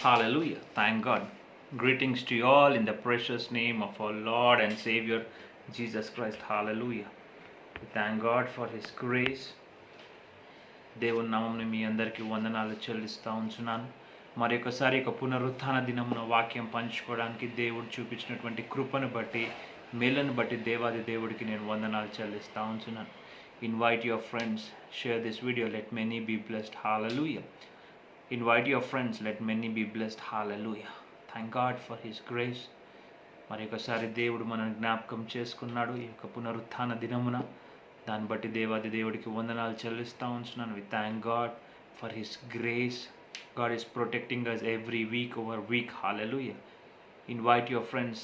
Hallelujah. Thank God. Greetings to you all in the precious name of our Lord and Savior Jesus Christ. Hallelujah. We thank God for His grace. దేవుని నామంని మీ అందరికీ వందనాలు చెల్లిస్తూ ఉంచున్నాను. మరొకసారి ఒక పునరుత్థాన దినమున వాక్యం పంచుకోవడానికి దేవుడు చూపించినటువంటి కృపను బట్టి మేలను బట్టి దేవాది దేవుడికి నేను వందనాలు చెల్లిస్తూ ఉంచున్నాను. Invite your friends, share this video, let many be blessed. Hallelujah. Invite your friends, let many be blessed. Hallelujah. Thank God for His grace. మరొకసారి దేవుడు మనల్ని జ్ఞాపకం చేసుకున్నాడు ఈ యొక్క పునరుత్థాన దినమున. దాన్ని బట్టి దేవాది దేవుడికి వందనాలు చెల్లిస్తూ ఉంటున్నాను. We thank God for his grace. God is protecting us every week over week. Hallelujah. Invite your friends,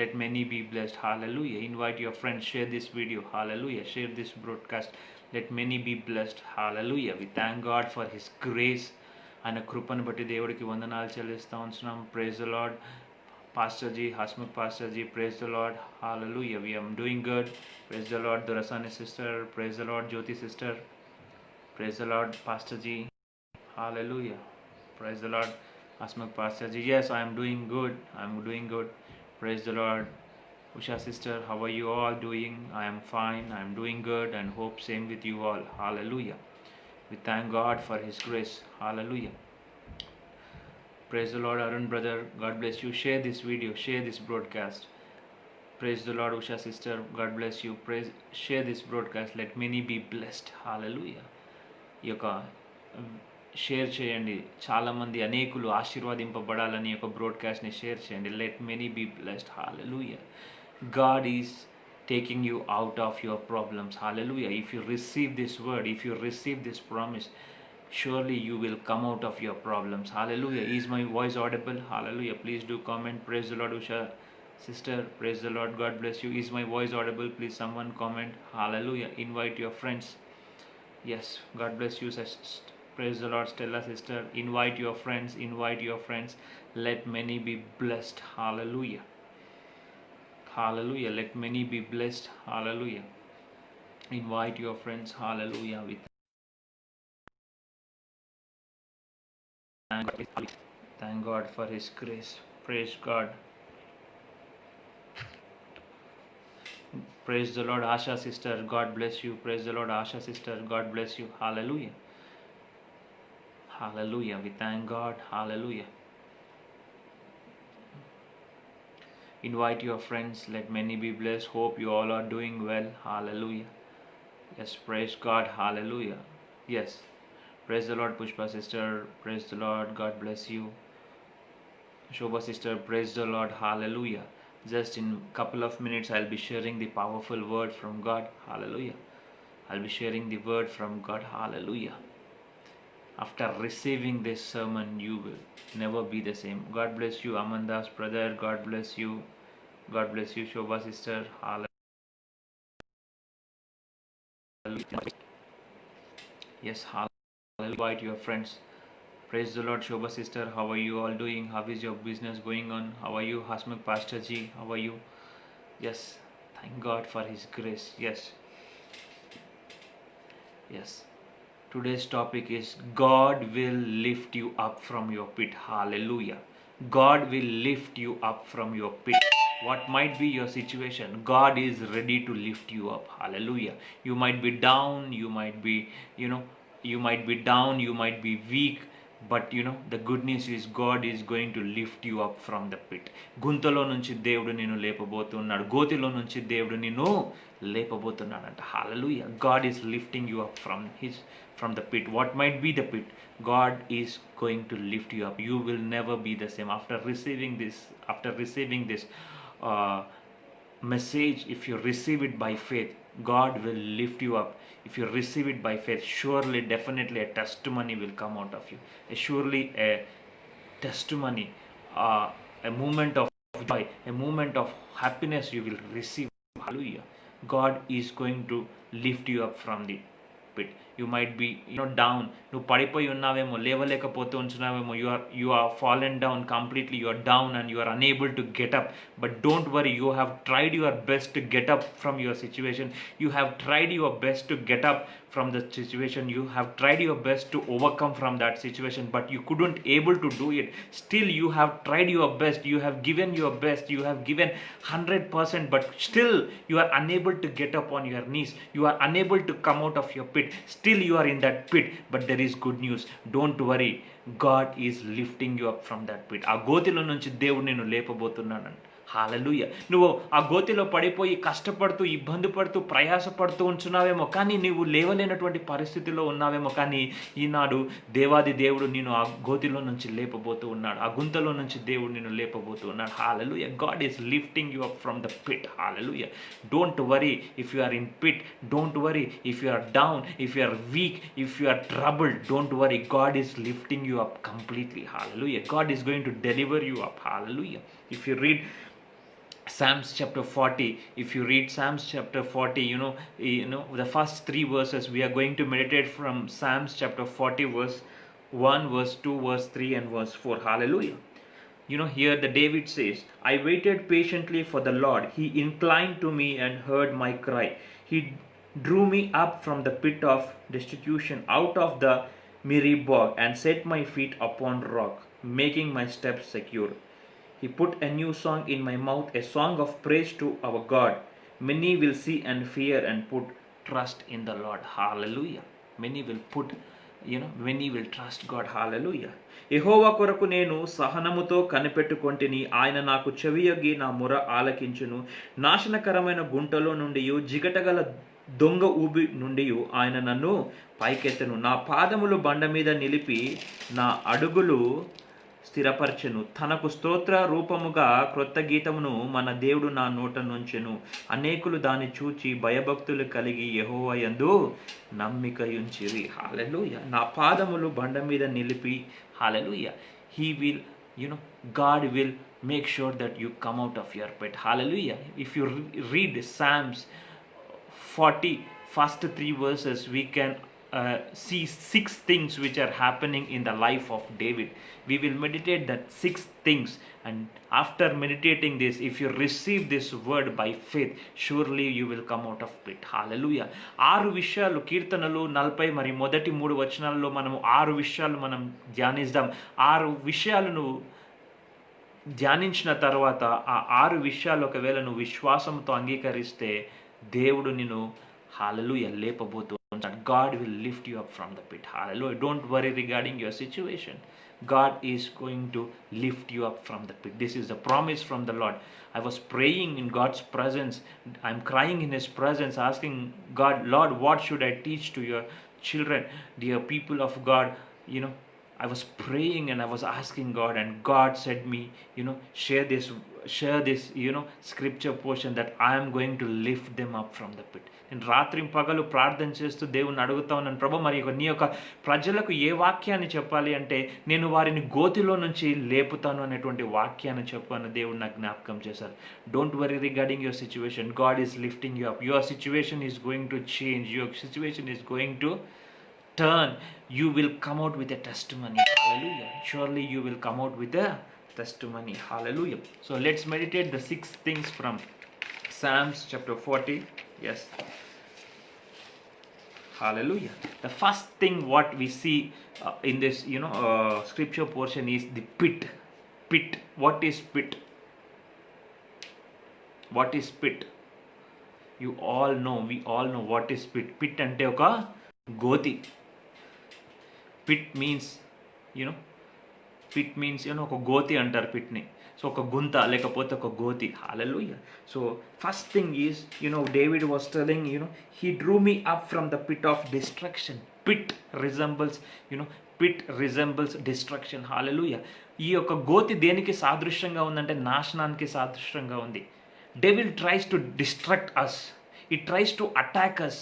let many be blessed. Hallelujah. Invite your friends, share this video. Hallelujah. Share this broadcast, let many be blessed. Hallelujah. We thank God for His grace. ఆయన కృపను బట్టి దేవుడికి వందనాలు చెల్లిస్తూ ఉంటున్నాం. Praise the Lord pastor ji, Hasmukh pastor ji, praise the Lord. Hallelujah. We are doing good. Praise the Lord Dorasani sister, praise the Lord Jyothi sister, praise the Lord pastor ji. Hallelujah. Praise the Lord Hasmukh pastor ji. Yes, I am doing good. I am doing good. Praise the Lord. Usha sister, how are you all doing? I am fine. I am doing good and hope same with you all. Hallelujah. We thank God for His grace. Hallelujah. Praise the Lord, Arun brother. God bless you. Share this video. Share this broadcast. Praise the Lord, Usha sister. God bless you. Share this broadcast. Let many be blessed. Hallelujah. ఈ యొక్క share చేయండి. చాలామంది అనేకులు ఆశీర్వాదింపబడాలని యొక్క బ్రాడ్కాస్ట్ని share చేయండి. Let many be blessed. Hallelujah. God is taking you out of your problems. Hallelujah. If you receive this word, if you receive this promise, surely you will come out of your problems. Hallelujah. Is my voice audible? Hallelujah. Please do comment. Praise the Lord, Usha sister. Praise the Lord. God bless you. Is my voice audible? Please someone comment. Hallelujah. Invite your friends. Yes. God bless you, sister. Praise the Lord, Stella sister. Invite your friends. Invite your friends. Let many be blessed. Hallelujah. Hallelujah. Let many be blessed. Hallelujah. Invite your friends. Hallelujah. Thank God for His grace. Praise God. Praise the Lord, Asha sister. God bless you. Praise the Lord, Asha sister. God bless you. Hallelujah. Hallelujah. We thank God. Hallelujah. Invite your friends. Let many be blessed. Hope you all are doing well. Hallelujah. Yes, praise God. Hallelujah. Yes. Praise the Lord, Pushpa sister. Praise the Lord. God bless you. Shobha sister. Praise the Lord. Hallelujah. Just in a couple of minutes, I'll be sharing the powerful word from God. Hallelujah. I'll be sharing the word from God. Hallelujah. After receiving this sermon, you will never be the same. God bless you, Amandas brother. God bless you. God bless you, Shobha sister. Hallelujah. Yes, hallelujah. Invite your friends. Praise the Lord, Shobha sister. How are you all doing? How is your business going on? How are you, Hasmukh Pastor Ji? How are you? Yes, thank God for His grace. Yes. Yes. Today's topic is God will lift you up from your pit. Hallelujah. God will lift you up from your pit. What might be your situation, God is ready to lift you up. Hallelujah. You might be down, you might be down, you might be weak, but the good news is God is going to lift you up from the pit. గుంతలో నుంచి దేవుడు నిన్ను లేపబోతున్నాడు. గోతిలో నుంచి దేవుడు నిన్ను లేపబోతున్నాడంట. Hallelujah. God is lifting you up from the pit. What might be the pit? God is going to lift you up. You will never be the same after receiving this message. If you receive it by faith, God will lift you up. If you receive it by faith, surely, definitely a testimony will come out of you. Surely a testimony, a moment of joy, a moment of happiness you will receive. Hallelujah. God is going to lift you up from the pit. you might be down, నువ్వు పడిపోయి ఉన్నావేమో, లేవలేకపోతూ ఉంటున్నావేమో, you are fallen down completely, you are down and you are unable to get up. But don't worry, you have tried your best to get up from your situation. You have tried your best to get up from the situation. You have tried your best to overcome from that situation, but you couldn't able to do it. Still you have tried your best, you have given your best, you have given 100%, but still you are unable to get up on your knees, you are unable to come out of your pit. Still you are in that pit, but there is good news. Don't worry, God is lifting you up from that pit. ఆ గోతిలో నుంచి దేవుడు నిన్ను లేపబోతున్నాడు. హల్లెలూయా. నువ్వు ఆ గోతిలో పడిపోయి కష్టపడుతూ, ఇబ్బంది పడుతూ, ప్రయాసపడుతూ ఉంటున్నావేమో, కానీ నువ్వు లేవలేనటువంటి పరిస్థితిలో ఉన్నావేమో, కానీ ఈనాడు దేవాది దేవుడు నిన్ను ఆ గోతిలో నుంచి లేపబోతూ ఉన్నాడు. ఆ గుంతలో నుంచి దేవుడు నిన్ను లేపబోతూ ఉన్నాడు. Hallelujah. God is lifting you up from the pit. Hallelujah. Don't worry if you are in pit, don't worry if you are down, if you are weak, if you are troubled, don't worry. God is lifting you up completely. Hallelujah. God is going to deliver you up. Hallelujah. If you read Psalms chapter 40, if you read Psalms chapter 40, the first 3 verses, we are going to meditate from Psalms chapter 40 verse 1, verse 2, verse 3 and verse 4. Hallelujah. Here the David says, I waited patiently for the Lord. He inclined to me and heard my cry. He drew me up from the pit of destitution, out of the miry bog, and set my feet upon rock, making my steps secure. He put a new song in my mouth, a song of praise to our God. Many will see and fear and put trust in the Lord. Hallelujah. Many will trust God. Hallelujah. యెహోవా కొరకు నేను సహనముతో కనిపెట్టుకొంటిని. ఆయన నాకు చెవియొగ్గి నా మొర ఆలకించును. నాశనకరమైన గుంటలో నుండి, జిగటగల దొంగ ఊబి నుండి ఆయన నన్ను పైకెత్తను. నా పాదములు బండ మీద నిలిపి నా అడుగులు స్థిరపరచెను. తనకు స్తోత్ర రూపముగా క్రొత్త గీతమును మన దేవుడు నా నోట నుంచెను. అనేకులు దాన్ని చూచి భయభక్తులు కలిగి యెహోవా యందు నమ్మిక ఉంచిరి. హల్లెలూయా. నా పాదములు బండ మీద నిలిపి. హల్లెలూయా. He will, God will make sure that you come out of your pit. Hallelujah. If you read Psalms 40, first 3 verses, we can see 6 things which are happening in the life of David. We will meditate that 6 things, and after meditating this, if you receive this word by faith, surely you will come out of pit. Hallelujah. 6 విషయాలు కీర్తనలు 40 మరి మొదటి 3 వచనాల్లో మనము 6 విషయాలు మనం ధ్యానిద్దాం. 6 విషయాలను ధ్యానించిన తర్వాత ఆ 6 విషయాలు ఒకవేళ నువ్వు విశ్వాసంతో అంగీకరిస్తే దేవుడు నిన్ను హల్లెలూయా లేపబోతూ ఉంటాడు. God will lift you up from the pit. Hallelujah. Don't worry regarding your situation. God is going to lift you up from the pit. This is the promise from the Lord. I was praying in God's presence. I'm crying in His presence, asking God, Lord, what should I teach to your children, dear people of God? I was praying and I was asking God, and God said me, share this scripture portion that I am going to lift them up from the pit. నేను రాత్రి పగలు ప్రార్థన చేస్తూ దేవుణ్ణి అడుగుతా ఉన్నాను, ప్రభు మరి నీ యొక్క ప్రజలకు ఏ వాక్యాన్ని చెప్పాలి అంటే నేను వారిని గోతిలో నుంచి లేపుతాను అనేటువంటి వాక్యాన్ని చెప్పాను. దేవుడు నాకు జ్ఞాపకం చేశారు. Don't worry regarding your situation. God is lifting you up. Your situation is going to change. Your situation is going to turn. You will come out with a testimony. Hallelujah. Surely you will come out with a testimony. Hallelujah. So let's meditate the 6 things from Psalms chapter 40. Yes. Hallelujah. The first thing what we see in this scripture portion is the pit. Pit. What is pit? What is pit? We all know what is pit. Pit ante oka goti. Pit means ఒక గోతి అంటారు పిట్ని. So ఒక గుంత లేకపోతే ఒక గోతి. Hallelujah. So first thing is David was telling he drew me up from the pit of destruction. Pit resembles destruction. Hallelujah. ఈ యొక్క గోతి దేనికి సాదృశ్యంగా ఉందంటే నాశనానికి సాదృశ్యంగా ఉంది. Devil tries to distract us. It tries to attack us.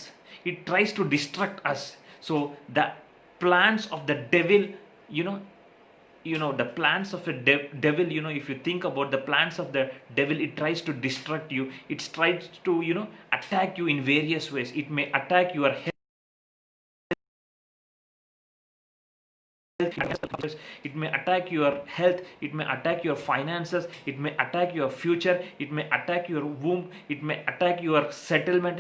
It tries to distract us. So the plans of the devil, the plans of the devil, if you think about the plans of the devil, it tries to distract you. It tries to attack you in various ways. It may attack your health. it may attack your health, it may attack your finances, it may attack your future, it may attack your womb, it may attack your settlement.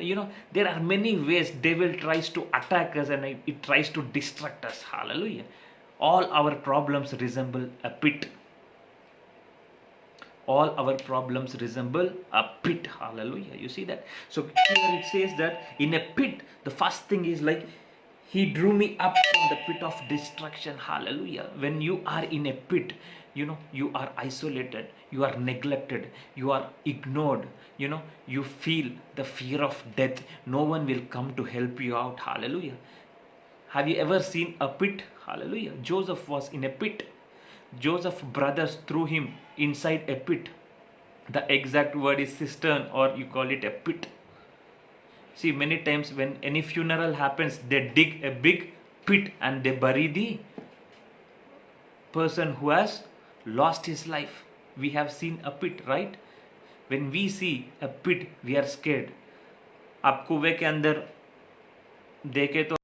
There are many ways devil tries to attack us, and it tries to distract us. Hallelujah. All our problems resemble a pit. All our problems resemble a pit. Hallelujah. You see that? So here it says that in a pit, the first thing is like, he drew me up from the pit of destruction. Hallelujah. When you are in a pit, you are isolated, you are neglected, you are ignored, you feel the fear of death. No one will come to help you out. Hallelujah. Have you ever seen a pit? Hallelujah. Joseph was in a pit. Joseph's brothers threw him inside a pit. The exact word is cistern, or you call it a pit. See, many times when any funeral happens, they dig a big pit and they bury the person who has lost his life. We have seen a pit, right? When we see a pit, we are scared. आप कुएं के अंदर देखे तो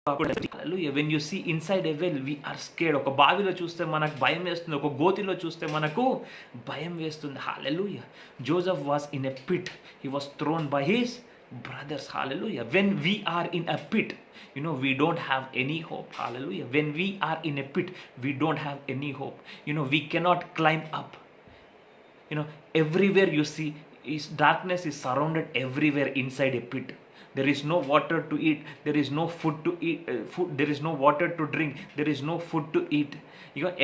Hallelujah. When you see inside a well, we are scared. ఒక బావిలో చూస్తే మనకు భయం వేస్తుంది, ఒక గోతిలో చూస్తే మనకు భయం వేస్తుంది. Hallelujah. Joseph was in a pit. He was thrown by his brothers. Hallelujah. When we are in a pit, we don't have any hope. Hallelujah. When we are in a pit, we don't have any hope. We cannot climb up. Everywhere you see, darkness is surrounded everywhere inside a pit. There is no water to eat. There is no food to eat. There is no water to drink. There is no food to eat.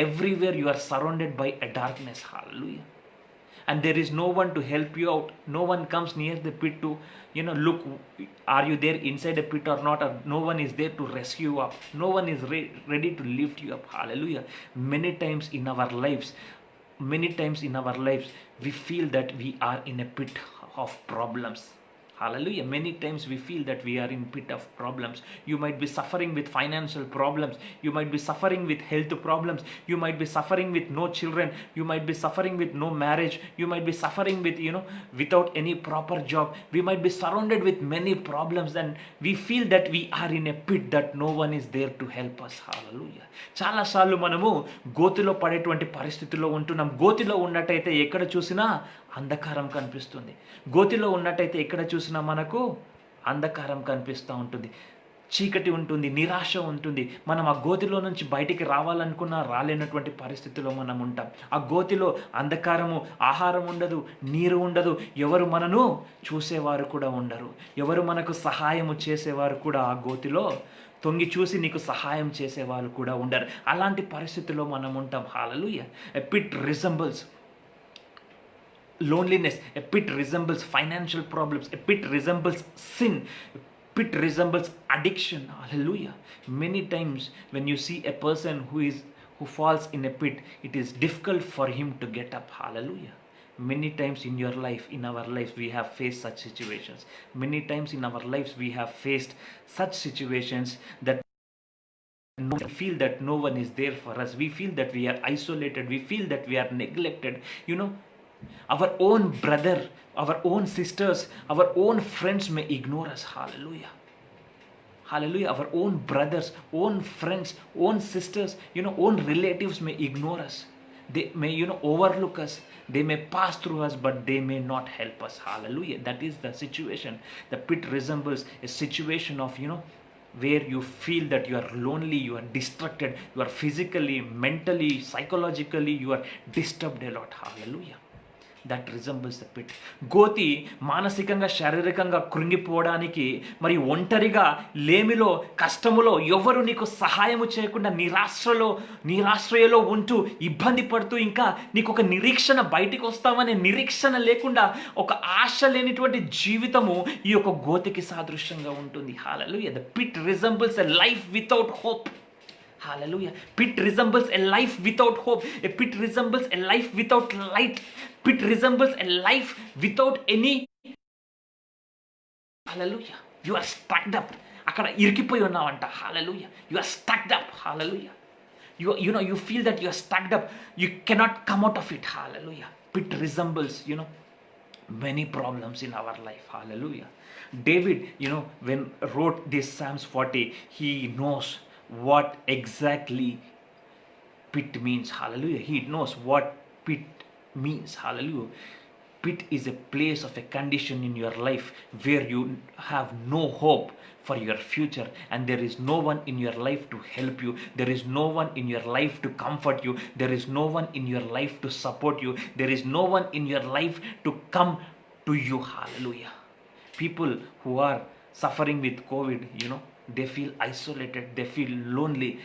Everywhere you are surrounded by a darkness. Hallelujah. And there is no one to help you out. No one comes near the pit to, look, are you there inside the pit or not? Or no one is there to rescue you up. No one is ready to lift you up. Hallelujah. Many times in our lives, we feel that we are in a pit of problems. Hallelujah. Many times we feel that we are in pit of problems. You might be suffering with financial problems. You might be suffering with health problems. You might be suffering with no children. You might be suffering with no marriage. You might be suffering with, without any proper job. We might be surrounded with many problems, and we feel that we are in a pit that no one is there to help us. Hallelujah. చాలా సార్లు మనము గోతిలో పడేటువంటి పరిస్థితుల్లో ఉంటున్నాం. గోతిలో ఉన్నట్టయితే ఎక్కడ చూసినా అంధకారం కనిపిస్తుంది. గోతిలో ఉన్నట్టయితే ఎక్కడ చూసినా మనకు అంధకారం కనిపిస్తూ ఉంటుంది, చీకటి ఉంటుంది, నిరాశ ఉంటుంది. మనం ఆ గోతిలో నుంచి బయటికి రావాలనుకున్నా రాలేనటువంటి పరిస్థితిలో మనం ఉంటాం. ఆ గోతిలో అంధకారము, ఆహారం ఉండదు, నీరు ఉండదు, ఎవరు మనను చూసేవారు కూడా ఉండరు, ఎవరు మనకు సహాయము చేసేవారు కూడా ఆ గోతిలో తొంగి చూసి నీకు సహాయం చేసేవాళ్ళు కూడా ఉండరు. అలాంటి పరిస్థితిలో మనం ఉంటాం. హల్లెలూయా. A pit resembles loneliness. A pit resembles financial problems. A pit resembles sin. A pit resembles addiction. Hallelujah. Many times when you see a person who falls in a pit, it is difficult for him to get up. Hallelujah. Many times in your life, in our lives, we have faced such situations. Many times in our lives, we have faced such situations that we feel that no one is there for us. We feel that we are isolated. We feel that we are neglected. Our own brother, our own sisters, our own friends may ignore us. Hallelujah. Hallelujah. Our own brothers, own friends, own sisters, own relatives may ignore us. They may, overlook us. They may pass through us, but they may not help us. Hallelujah. That is the situation. The pit resembles a situation of, where you feel that you are lonely, you are distracted, you are physically, mentally, psychologically, you are disturbed a lot. Hallelujah. That resembles the pit. గోతి మానసికంగా, శారీరకంగా కృంగిపోవడానికి, మరి ఒంటరిగా, లేమిలో, కష్టములో ఎవరు నీకు సహాయము చేయకుండా నిరాశ్రయలో ఉంటూ ఇబ్బంది పడుతూ, ఇంకా నీకు ఒక నిరీక్షణ, బయటికి వస్తామనే నిరీక్షణ లేకుండా ఒక ఆశ లేనిటువంటి జీవితము ఈ యొక్క గోతికి సాదృశ్యంగా ఉంటుంది. హల్లెలూయా. The pit resembles a life without hope. Hallelujah. Pit resembles a life without hope. A pit resembles a life without light. Pit resembles a life without any. Hallelujah. You are stuck up. అక్కడ ఇరికిపోయి ఉన్నావంట. Hallelujah. You are stuck up. Hallelujah. You feel that you are stuck up. You cannot come out of it. Hallelujah. Pit resembles, many problems in our life. Hallelujah. David, when wrote this Psalms 40, he knows what exactly pit means. Hallelujah. He knows what pit means. Hallelujah. Pit is a place of a condition in your life where you have no hope for your future, and there is no one in your life to help you. There is no one in your life to comfort you. There is no one in your life to support you. There is no one in your life to come to you. Hallelujah. People who are suffering with COVID, they feel isolated, they feel lonely,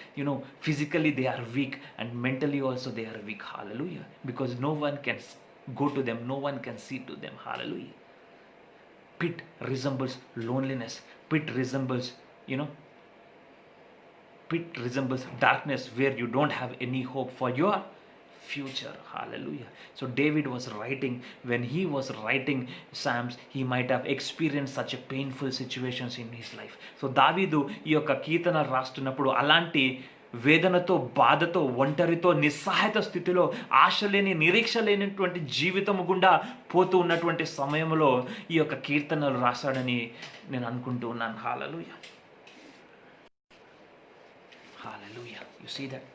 physically they are weak, and mentally also they are weak. Hallelujah. Because no one can go to them, no one can see to them. Hallelujah. Pit resembles loneliness. Pit resembles, pit resembles darkness where you don't have any hope for your future. Hallelujah. So David was writing, when he was writing Psalms, he might have experienced such a painful situations in his life. So దావీదు ఈ యొక్క కీర్తన రాస్తున్నప్పుడు అలాంటి వేదనతో, బాధతో, ఒంటరితో, నిస్సహాయత స్థితిలో, ఆశ లేని, నిరీక్ష లేనటువంటి జీవితం గుండా పోతూ ఉన్నటువంటి సమయంలో ఈ యొక్క కీర్తనలు రాశాడని నేను అనుకుంటూ ఉన్నాను. హల్లెలూయా. Hallelujah. You see that?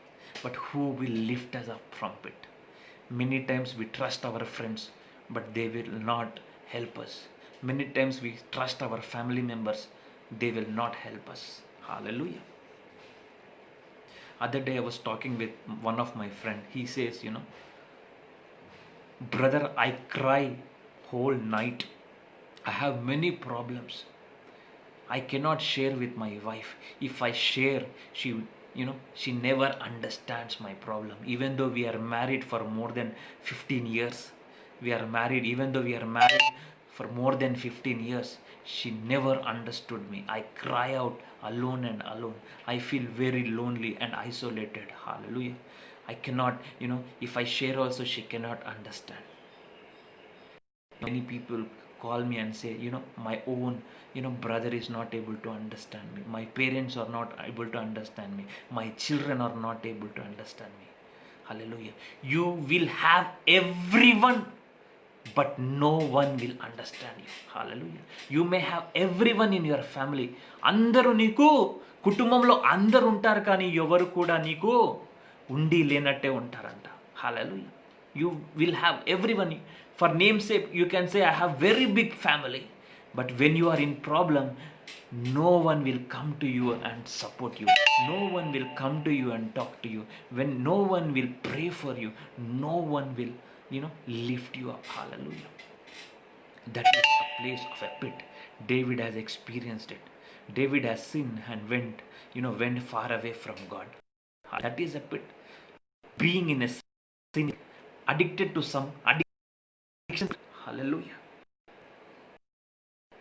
But who will lift us up from pit? Many times we trust our friends, but they will not help us. Many times we trust our family members, they will not help us. Hallelujah. Other day I was talking with one of my friend. He says, brother, I cry whole night. I have many problems. I cannot share with my wife. If I share, she never understands my problem. Even though we are married for more than 15 years, even though we are married for more than 15 years, she never understood me. I cry out alone and alone. I feel very lonely and isolated. Hallelujah. I cannot, if I share also, she cannot understand. Many people call me and say, my own, brother is not able to understand me. My parents are not able to understand me. My children are not able to understand me. Hallelujah. You will have everyone, but no one will understand you. Hallelujah. You may have everyone in your family. అందరూ నీకు కుటుంబంలో అందరూ ఉంటారు, కానీ ఎవరు కూడా నీకు ఉండి లేనట్టే ఉంటారంట. Hallelujah. You will have everyone. For namesake, you can say, I have very big family. But when you are in problem, no one will come to you and support you. No one will come to you and talk to you. When no one will pray for you, no one will, lift you up. Hallelujah. That is a place of a pit. David has experienced it. David has sinned and went far away from God. That is a pit. Being in a sin, addicted to some addiction. Hallelujah.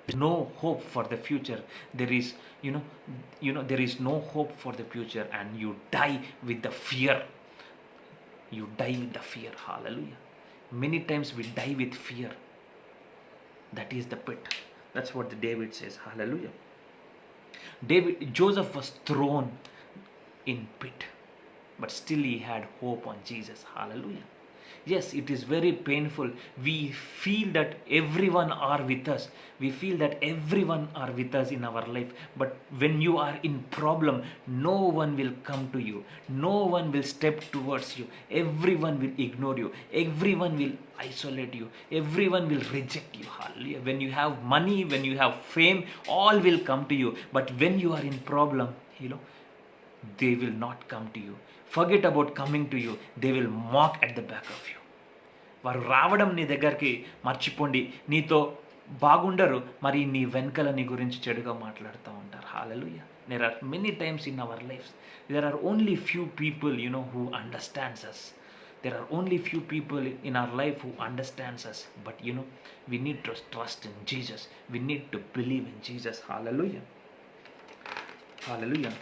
There is no hope for the future. There is, there is no hope for the future, and you die with the fear. You die with the fear. Hallelujah. Many times we die with fear. That is the pit. That's what the David says. Hallelujah. Joseph was thrown in pit, but still he had hope on Jesus. Hallelujah. Yes, it is very painful. We feel that everyone are with us. We feel that everyone are with us in our life. But when you are in problem, no one will come to you. No one will step towards you. Everyone will ignore you. Everyone will isolate you. Everyone will reject you. Hallelujah. When you have money, when you have fame, all will come to you. But when you are in problem, they will not come to you. Forget about coming to you. They will mock at the back of you. వారు రావడం నీ దగ్గరికి మర్చిపోండి. నీతో బాగుండరు, మరి నీ వెనకల నీ గురించి చెడుగా మాట్లాడుతూ ఉంటారు. హల్లెలూయా. There are many times in our lives, there are only few people, who understands us. There are only few people in our life who understands us. But, we need to trust in Jesus. We need to believe in Jesus. Hallelujah. Hallelujah.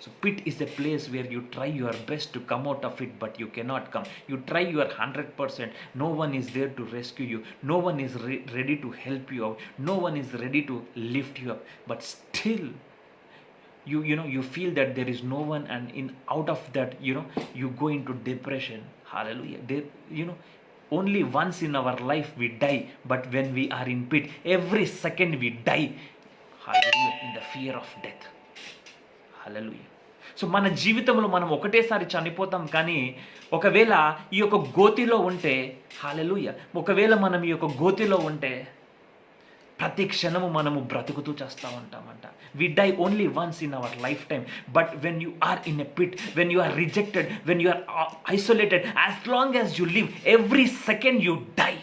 So pit is a place where you try your best to come out of it, but you cannot come. You try your 100%. No one is there to rescue you. No one is ready to help you out. No one is ready to lift you up. But still, you feel that there is no one, and out of that, you go into depression. Hallelujah. Only once in our life we die, but when we are in pit, every second we die. Hallelujah. In the fear of death. Hallelujah. So మన జీవితంలో మనం ఒకటేసారి చనిపోతాం, కానీ ఒకవేళ ఈ యొక్క గోతిలో ఉంటే, హల్లెలూయా, ఒకవేళ మనం ఈ యొక్క గోతిలో ఉంటే ప్రతి క్షణము మనము బ్రతుకుతూ చేస్తూ ఉంటామంట. We die only once in our lifetime, but when you are in a pit, when you are rejected, when you are isolated, as long as you live, every second you die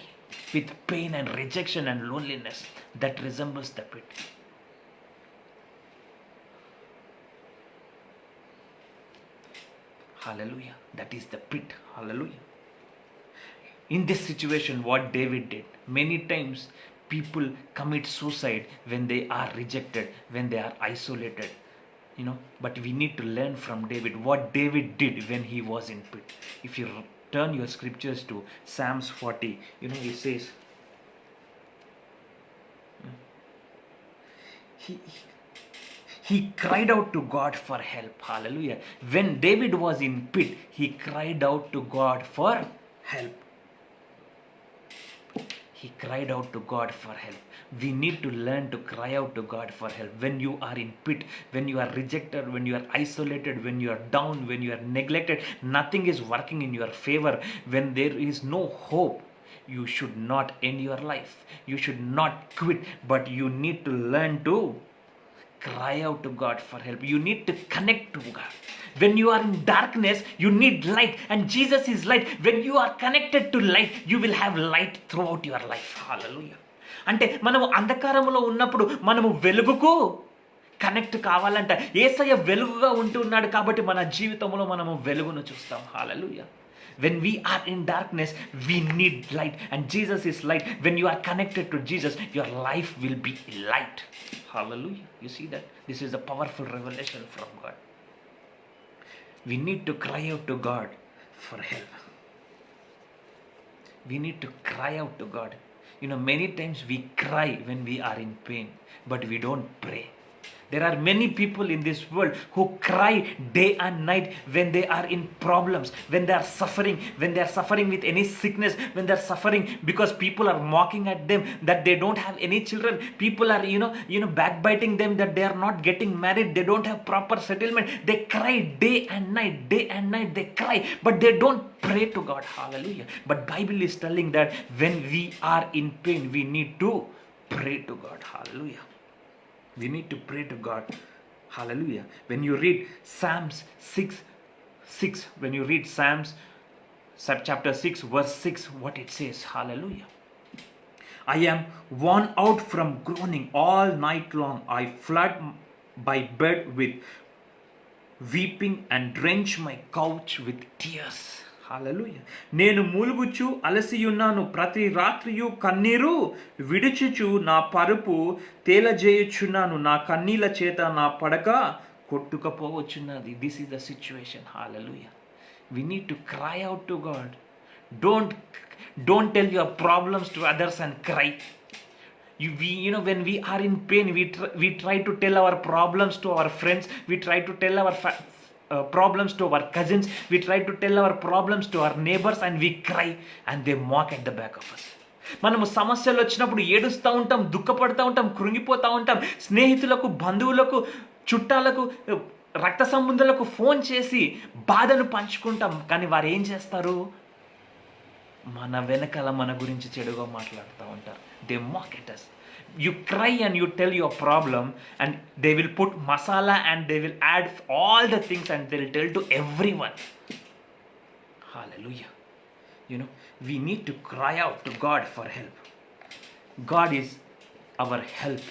with pain and rejection and loneliness that resembles the pit. Hallelujah. That is the pit. Hallelujah. In this situation, what David did, many times people commit suicide when they are rejected, when they are isolated, but we need to learn from David what David did when he was in pit. If you turn your scriptures to Psalms 40, it says, he cried out to God for help. Hallelujah. When David was in pit, he cried out to God for help. He cried out to God for help. We need to learn to cry out to God for help. When you are in pit, when you are rejected, when you are isolated, when you are down, when you are neglected, nothing is working in your favor, when there is no hope, you should not end your life. You should not quit, but you need to learn to cry out to God for help. You need to connect to God. When you are in darkness, you need light, and Jesus is light. When you are connected to light, you will have light throughout your life. Hallelujah. అంటే మనము అంధకారములో ఉన్నప్పుడు మనము వెలుగుకు connect కావాలంట. యేసయ్య వెలుగుగా ఉంటున్నాడు కాబట్టి మన జీవితంలో మనము వెలుగును చూస్తాం. హల్లెలూయా. When we are in darkness, we need light, and Jesus is light. When you are connected to Jesus, your life will be light. Hallelujah. You see that? This is a powerful revelation from God. We need to cry out to God for help. We need to cry out to God. Many times we cry when we are in pain, but we don't pray. There are many people in this world who cry day and night when they are in problems, when they are suffering with any sickness, when they are suffering because people are mocking at them that they don't have any children. People are, backbiting them that they are not getting married, they don't have proper settlement. They cry day and night, they cry, but they don't pray to God. Hallelujah. But Bible is telling that when we are in pain, we need to pray to God. Hallelujah. We need to pray to God. Hallelujah. When you read Psalms 6, when you read Psalms chapter 6 verse 6, what it says, hallelujah. I am worn out from groaning all night long. I flood my bed with weeping and drench my couch with tears. హల్లెలూయా. నేను మూలుగుచు అలసియున్నాను, ప్రతి రాత్రియు కన్నీరు విడుచుచు నా పరుపు తేలజేయుచున్నాను, నా కన్నీల చేత నా పడక కొట్టుకపోవచ్చున్నది. This is the situation. Hallelujah. We need to cry out to God. Don't tell your problems to others and cry. When we are in pain, we try to tell our problems to our friends. We try to tell our problems to our cousins. We try to tell our problems to our neighbors, and we cry, and they mock at the back of us. మనము సమస్యలు వచ్చినప్పుడు ఏడుస్తూ ఉంటాం, దుఃఖపడుతూ ఉంటాం, కృంగిపోతూ ఉంటాం. స్నేహితులకు, బంధువులకు, చుట్టాలకు, రక్త సంబంధులకు ఫోన్ చేసి బాధను పంచుకుంటాం. కానీ వారు ఏం చేస్తారు? మన వెనకాల మన గురించి చెడుగా మాట్లాడుతూ ఉంటారు. They mock at us. You cry and you tell your problem, and they will put masala and they will add all the things and they will tell to everyone. Hallelujah. We need to cry out to God for help. God is our help.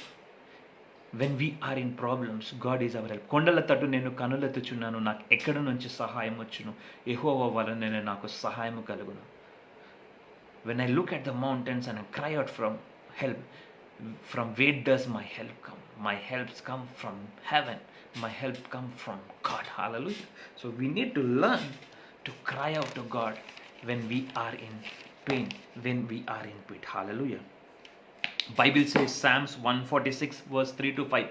When we are in problems, God is our help. కొండల తట్టు నేను కనులెత్తుచున్నాను, నాకు ఎక్కడి నుంచి సహాయం వచ్చును? యెహోవా వలననే నాకు సహాయము కలుగును. When I look at the mountains and I cry out from help, from where does my help come? My helps come from heaven. My help come from God. Hallelujah. So we need to learn to cry out to God when we are in pain, when we are in pit. Hallelujah. Bible says, Psalms 146 verse 3 to 5,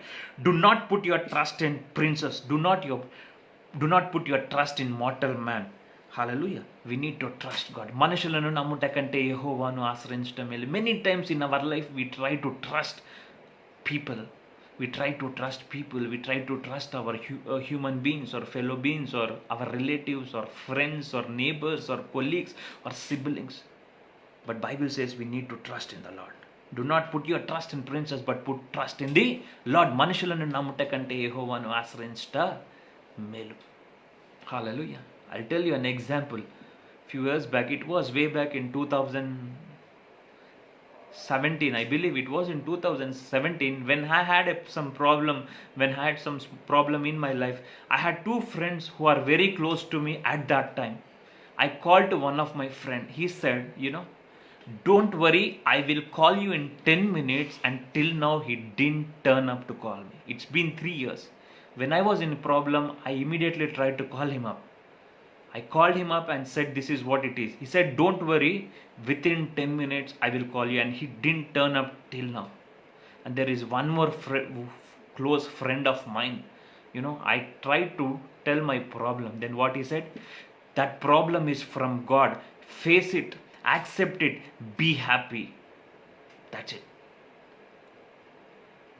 do not put your trust in princes, do not put your trust in mortal man. Hallelujah. We need to trust God. మనుషులను నమ్ముట కంటే యెహోవాను ఆశ్రయించడం మేలు. Many times in our life we try to trust people, We try to trust people, we try to trust our human beings or fellow beings or our relatives or friends or neighbors or colleagues or siblings. But Bible says we need to trust in the Lord. Do not put your trust in princes, but put trust in the Lord. మనుషులను నమ్ముట కంటే యెహోవాను ఆశ్రయించుట మేలు. Hallelujah. I'll tell you an example. Few years back, it was way back in 2017, I believe it was in 2017, when I had some problem in my life. I had two friends who are very close to me at that time. I called to one of my friend. He said, don't worry, I will call you in 10 minutes, and till now he didn't turn up to call me. It's been 3 years. When I was in a problem, I immediately tried to call him up. I called him up and said, this is what it is. He said, don't worry, within 10 minutes I will call you, and he didn't turn up till now. And there is one more close friend of mine. I tried to tell my problem. Then what he said? That problem is from God. Face it, accept it, be happy. That's it.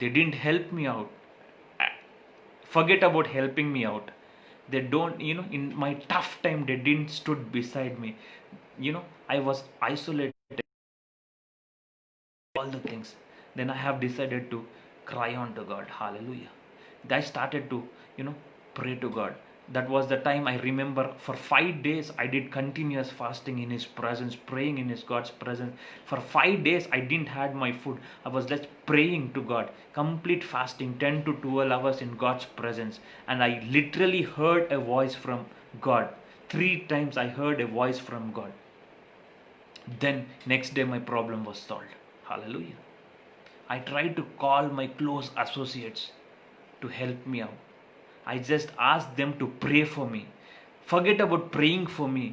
They didn't help me out. Forget about helping me out. They don't, in my tough time, they didn't stood beside me. I was isolated, all the things. Then I have decided to cry on to God. Hallelujah. I started to, pray to God. That was the time I remember for 5 days I did continuous fasting in His presence, praying in God's presence. For 5 days I didn't had my food. I was just praying to God, complete fasting, 10 to 12 hours in God's presence. And I literally heard a voice from God. 3 times I heard a voice from God. Then next day my problem was solved. Hallelujah. I tried to call my close associates to help me out. I just asked them to pray for me. Forget about praying for me.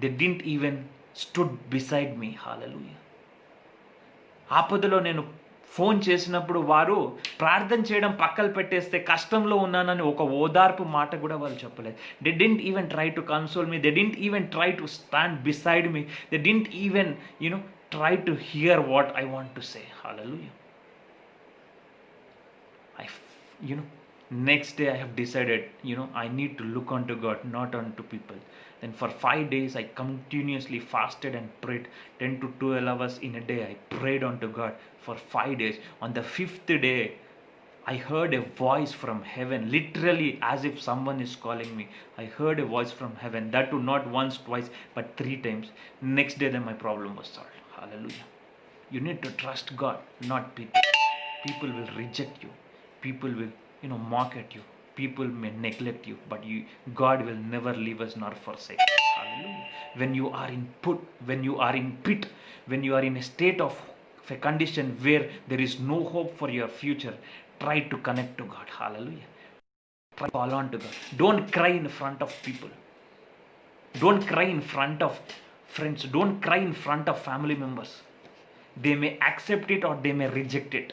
They didn't even stood beside me. Hallelujah. ఆపదలో నేను phone చేసినప్పుడు వారు ప్రార్థన చేయడం పక్కన పెట్టేస్తే, కష్టంలో ఉన్నానని ఒక ఓదార్పు మాట కూడా వాళ్ళు చెప్పలేదు. They didn't even try to console me. They didn't even try to stand beside me. They didn't even try to hear what I want to say. Hallelujah. Next day I have decided, I need to look unto God, not unto people. Then for 5 days I continuously fasted and prayed 10 to 12 hours in a day. I prayed unto God for 5 days. On the 5th day, I heard a voice from heaven, literally as if someone is calling me. I heard a voice from heaven, that too not once, twice, but 3 times. Next day then my problem was solved. Hallelujah. You need to trust God, not people. People will reject you. People will mock at you. People may neglect you, but God will never leave us nor forsake us. Hallelujah. When you are in pit, when you are in a state of a condition where there is no hope for your future, try to connect to God. Hallelujah. Try to call on to God. Don't cry in front of people. Don't cry in front of friends. Don't cry in front of family members. They may accept it or they may reject it.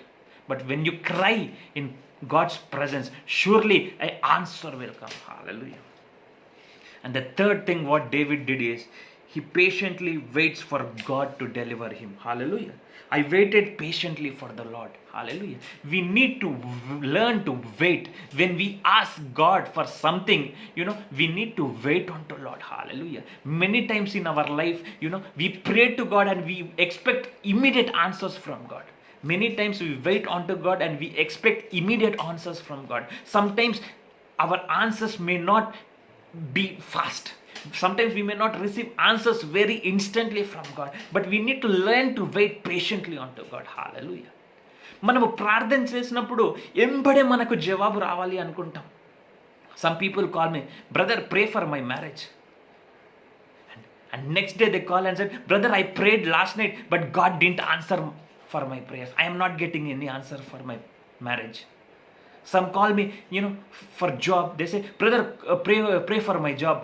But when you cry in God's presence, surely an answer will come. Hallelujah. And the third thing what David did is, he patiently waits for God to deliver him. Hallelujah. I waited patiently for the Lord. Hallelujah. We need to learn to wait. When we ask God for something, we need to wait on the Lord. Hallelujah. Many times in our life, we pray to God and we expect immediate answers from God. Many times we wait onto God and we expect immediate answers from God. Sometimes our answers may not be fast. Sometimes we may not receive answers very instantly from God. But we need to learn to wait patiently onto God. Hallelujah. మనము ప్రార్థన చేసినప్పుడు ఎంబడే మనకు జవాబు రావాలి అనుకుంటాం. Some people call me, brother, pray for my marriage. And next day they call and said, brother, I prayed last night, but God didn't answer for my prayers. I am not getting any answer for my marriage. Some call me, for job. They say, brother, pray for my job.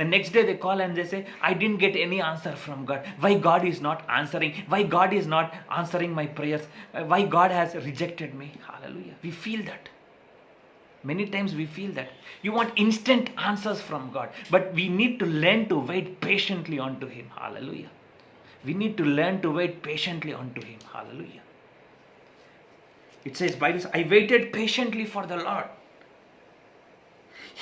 The next day they call and they say, I didn't get any answer from God. Why God is not answering? Why God is not answering my prayers? Why God has rejected me? Hallelujah. We feel that. Many times we feel that. You want instant answers from God. But we need to learn to wait patiently onto Him. Hallelujah. We need to learn to wait patiently onto Him. Hallelujah. It says, Bible says, I waited patiently for the Lord.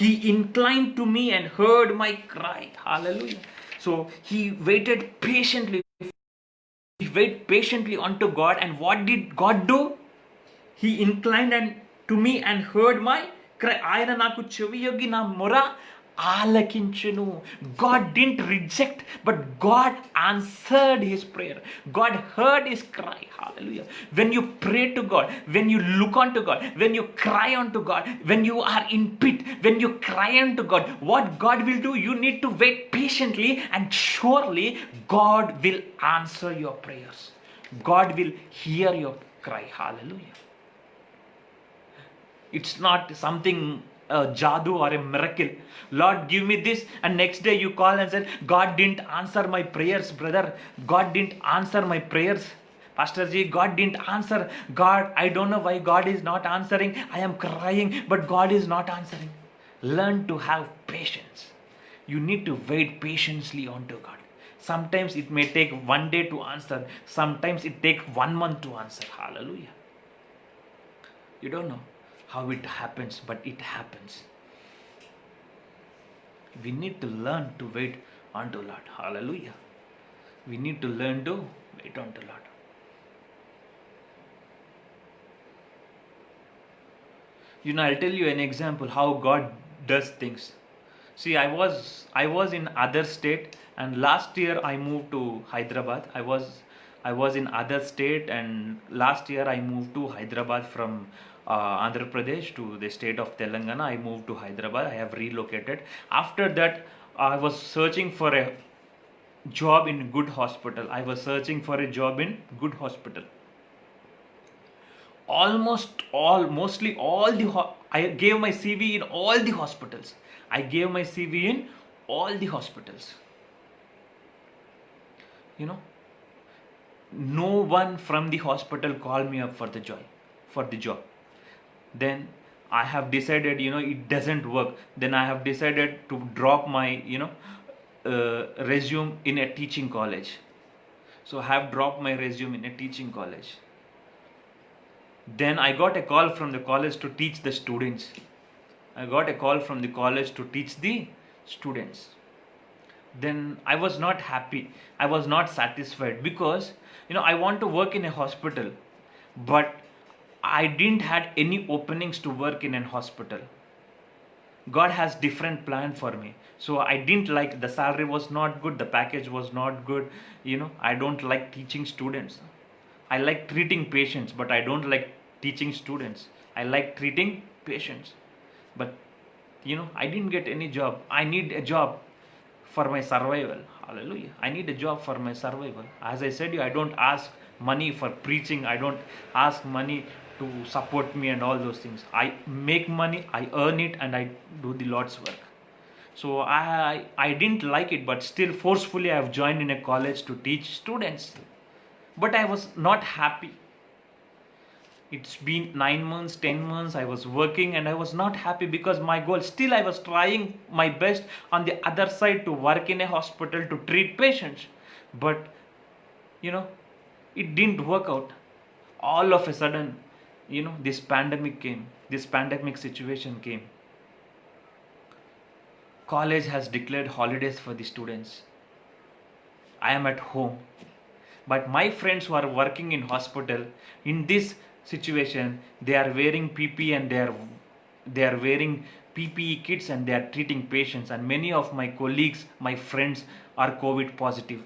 He inclined to me and heard my cry. Hallelujah. So he waited patiently. He waited patiently unto God. And what did God do? He inclined to me and heard my cry. ఆయన నాకు చెవియొగ్గి నా మొర ఆలకించును. God didn't reject, but God answered his prayer. God heard his cry. Hallelujah. When you pray to God, when you look unto God, when you cry unto God, when you are in pit, when you cry unto God, what God will do? You need to wait patiently, and surely God will answer your prayers. God will hear your cry. Hallelujah. It's not something jadoo or a miracle. Lord, give me this, and next day you call and say, God didn't answer my prayers, brother. God didn't answer my prayers. Pastor Ji, God didn't answer. God, I don't know why God is not answering. I am crying, but God is not answering. Learn to have patience. You need to wait patiently onto God. Sometimes it may take 1 day to answer. Sometimes it takes 1 month to answer. Hallelujah. You don't know how it happens, but it happens. We need to learn to wait unto Lord. Hallelujah. We need to learn to wait unto Lord. I'll tell you an example how God does things. See, I was in other state, and last year I moved to Hyderabad. I was in other state, and last year I moved to Hyderabad from Andhra Pradesh to the state of Telangana. I moved to Hyderabad. I have relocated. After that, I was searching for a job in good hospital. I was searching for a job in good hospital. Mostly all I gave my CV in all the hospitals. I gave my CV in all the hospitals. No one from the hospital called me up for the job. Then I have decided, it doesn't work. Then I have decided to drop my, resume in a teaching college. So I have dropped my resume in a teaching college. Then I got a call from the college to teach the students. Then I was not happy. I was not satisfied because, I want to work in a hospital, but I didn't had any openings to work in a hospital. God has different plan for me. So I didn't like, the salary was not good, the package was not good. I don't like teaching students. I like treating patients, but I don't like teaching students. I like treating patients. But, I didn't get any job. I need a job for my survival. Hallelujah. I need a job for my survival. As I said, I don't ask money for preaching. I don't ask money to support me and all those things. I make money, I earn it, and I do the Lord's work. So I didn't like it, but still forcefully I have joined in a college to teach students. But I was not happy. It's been 9 months, 10 months, I was working and I was not happy because my goal, still I was trying my best on the other side to work in a hospital to treat patients. But, it didn't work out. All of a sudden, this pandemic came, this pandemic situation came. College has declared holidays for the students. I am at home. But my friends who are working in hospital, in this situation, they are wearing PPE and they are wearing PPE kits and they are treating patients. And many of my colleagues, my friends are COVID positive.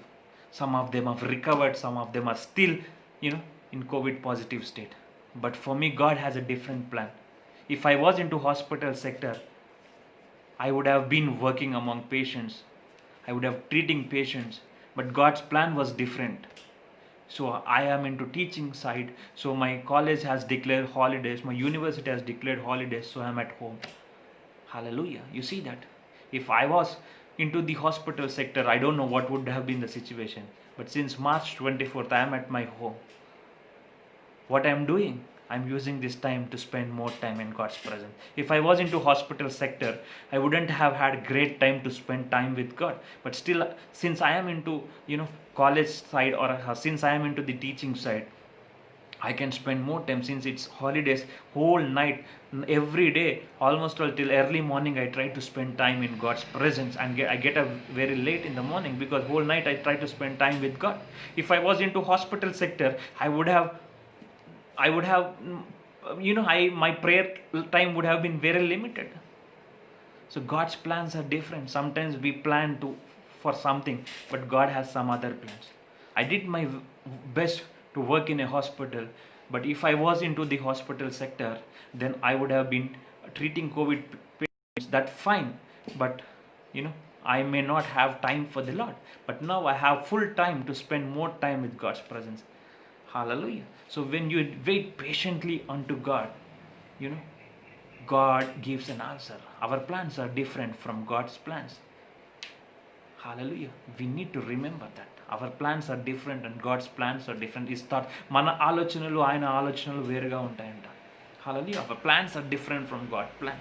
Some of them have recovered, some of them are still, in COVID positive state. But for me, God has a different plan. If I was into hospital sector, I would have been working among patients. I would have treating patients. But God's plan was different. So I am into teaching side. So my college has declared holidays. My university has declared holidays. So I am at home. Hallelujah. You see that? If I was into the hospital sector, I don't know what would have been the situation. But since March 24th, I am at my home. What I am doing? I'm using this time to spend more time in God's presence. If I was into hospital sector, I wouldn't have had great time to spend time with God. But still, since I am into, college side, or since I am into the teaching side, I can spend more time since it's holidays, whole night, every day, almost till early morning. I try to spend time in God's presence, and I get up very late in the morning because whole night I try to spend time with God. If I was into hospital sector, I would have, my prayer time would have been very limited. So God's plans are different. Sometimes we plan for something, but God has some other plans. I did my best to work in a hospital, but if I was into the hospital sector, then I would have been treating COVID patients. That's fine, but I may not have time for the Lord. But now I have full time to spend more time with God's presence. Hallelujah. So when you wait patiently unto God, God gives an answer. Our plans are different from God's plans. Hallelujah. We need to remember that. Our plans are different and God's plans are different. Is thought mana ఆలోచనలు ఆయన ఆలోచనలు వేరుగా ఉంటాయంట. Hallelujah. Our plans are different from God's plan.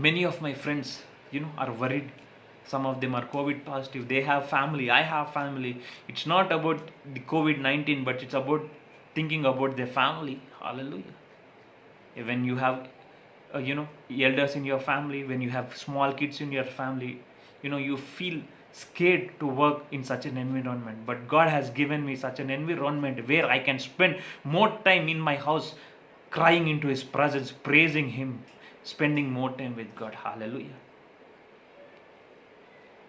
Many of my friends, are worried. Some of them are COVID positive. They have family. I have family. It's not about the COVID-19, but it's about thinking about their family. Hallelujah. When you have elders in your family, when you have small kids in your family, you feel scared to work in such an environment. But God has given me such an environment where I can spend more time in my house crying into His presence, praising Him, spending more time with God. Hallelujah.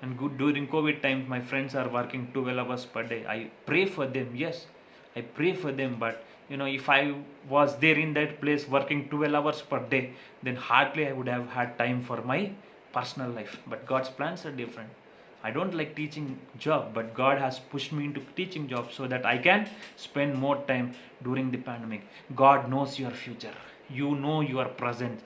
And during COVID times, my friends are working 12 hours per day. I pray for them. Yes, I pray for them. But if I was there in that place working 12 hours per day, then hardly I would have had time for my personal life. But God's plans are different. I don't like teaching job, but God has pushed me into teaching job so that I can spend more time during the pandemic. God knows your future. You know your present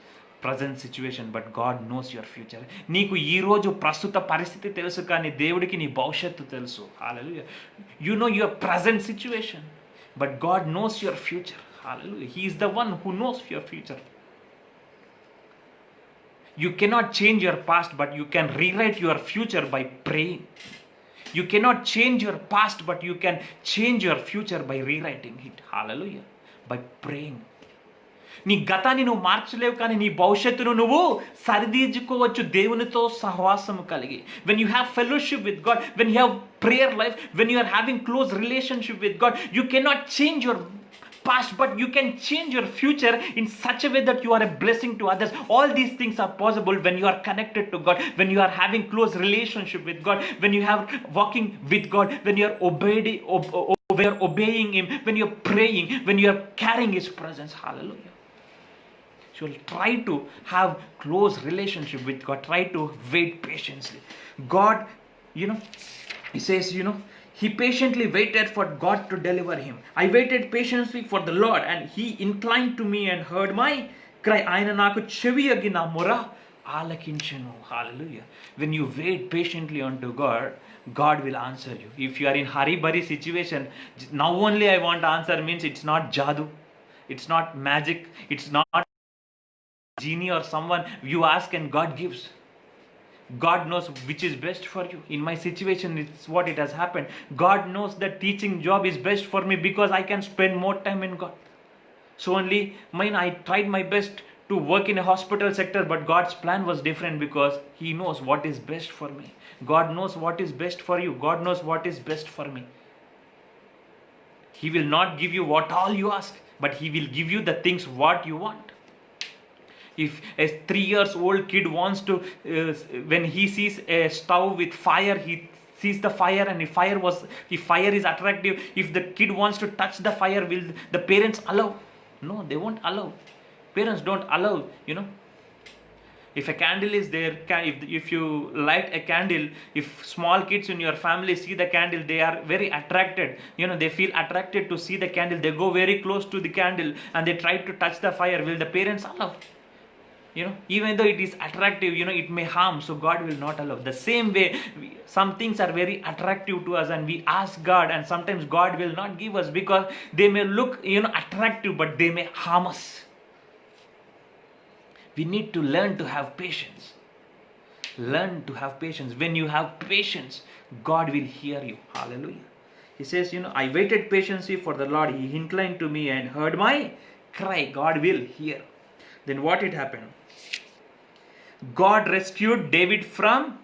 situation, but God knows your future. నీకు ఈ రోజు ప్రస్తుత పరిస్థితి తెలుసు, కానీ దేవుడికి నీ భవిష్యత్తు తెలుసు. Hallelujah. You know your present situation, but God knows your future. Hallelujah. He is the one who knows your future. You cannot change your past, but you can rewrite your future by praying. You cannot change your past, but you can change your future by rewriting it. Hallelujah. By praying. నీ గతాన్ని నువ్వు మార్చలేవు, కానీ నీ భవిష్యత్తును నువ్వు సరిదిద్దుకోవచ్చు దేవునితో సహవాసము కలిగి. When you have fellowship with God, when you have prayer life, when you are having close relationship with God, you cannot change your past, but you can change your future in such a way that you are a blessing to others. All these things are possible when you are connected to God, when you are having close relationship with God, when you have walking with God, when you are obeying Him, when you are praying, when you are carrying His presence. Hallelujah. So try to have close relationship with God. Try to wait patiently. God, He says, He patiently waited for God to deliver him. I waited patiently for the Lord, and He inclined to me and heard my cry. ఆయన నాకు చెవియొగ్గి నా మొర ఆలకించెను. Hallelujah. When you wait patiently unto God, God will answer you. If you are in hurry-burry situation, now only I want answer means it's not jadoo, it's not magic, it's not genie or someone you ask and God gives. God knows which is best for you. In my situation, it's what it has happened. God knows that teaching job is best for me because I can spend more time in God. So only I tried my best to work in a hospital sector, but God's plan was different because He knows what is best for me. God knows what is best for you. God knows what is best for me. He will not give you what all you ask, but He will give you the things what you want. If a 3-year-old kid wants to, when he sees a stove with fire, he sees the fire, and if fire is attractive, if the kid wants to touch the fire, will the parents allow? No, they won't allow. Parents don't allow. If a candle is there, if you light a candle, if small kids in your family see the candle, they are very attracted. They feel attracted to see the candle. They go very close to the candle and they try to touch the fire. Will the parents allow? Even though it is attractive, it may harm, so God will not allow. The same way, some things are very attractive to us and we ask God, and sometimes God will not give us because they may look attractive, but they may harm us. We need to learn to have patience. Learn to have patience. When you have patience, God will hear you. Hallelujah. He says, I waited patiently for the Lord. He inclined to me and heard my cry. God will hear. Then what had happened? God rescued David from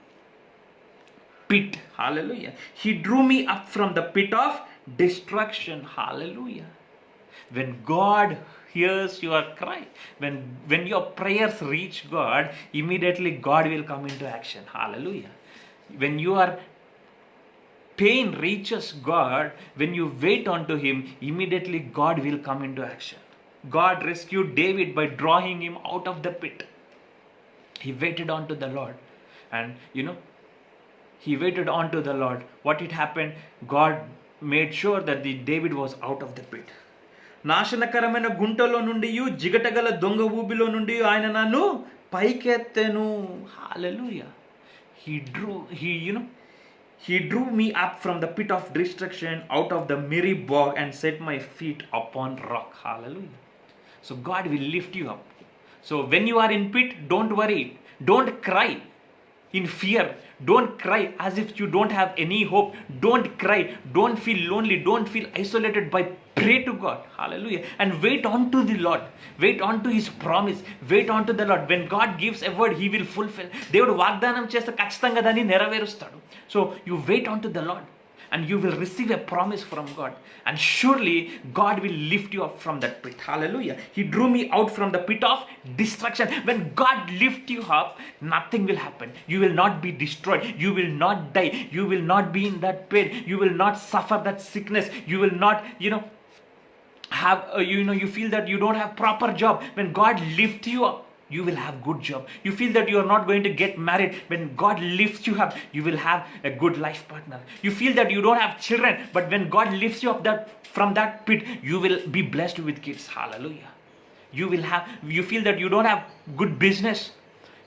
pit. Hallelujah. He drew me up from the pit of destruction. Hallelujah. When God hears your cry, when your prayers reach God, immediately God will come into action. Hallelujah. When your pain reaches God, when you wait unto Him, immediately God will come into action. God rescued David by drawing him out of the pit. He waited unto the Lord. And he waited unto the Lord. What had happened? God made sure that David was out of the pit. నాశనకరమైన గుంటలో నుండి జిగటగల దొంగ ఊబిలో నుండి ఆయన నన్ను పైకెత్తెను. హల్లెలూయా. He drew me up from the pit of destruction, out of the miry bog, and set my feet upon rock. Hallelujah. So God will lift you up. So when you are in pit, don't worry. Don't cry in fear. Don't cry as if you don't have any hope. Don't cry. Don't feel lonely. Don't feel isolated. By pray to God. Hallelujah. And wait on to the Lord. Wait on to His promise. Wait on to the Lord. When God gives a word, He will fulfill. దేవుడు వాగ్దానం చేస్తే ఖచ్చితంగా దాన్ని నెరవేరుస్తాడు. So you wait on to the Lord. And you will receive a promise from God. And surely God will lift you up from that pit. Hallelujah. He drew me out from the pit of destruction. When God lifts you up, nothing will happen. You will not be destroyed. You will not die. You will not be in that pit. You will not suffer that sickness. You will not, have, you feel that you don't have proper job. When God lifts you up, you will have good job. You feel that you are not going to get married. When God lifts you up, you will have a good life partner. You feel that you don't have children, but when God lifts you up from that pit, you will be blessed with kids. Hallelujah. You feel that you don't have good business.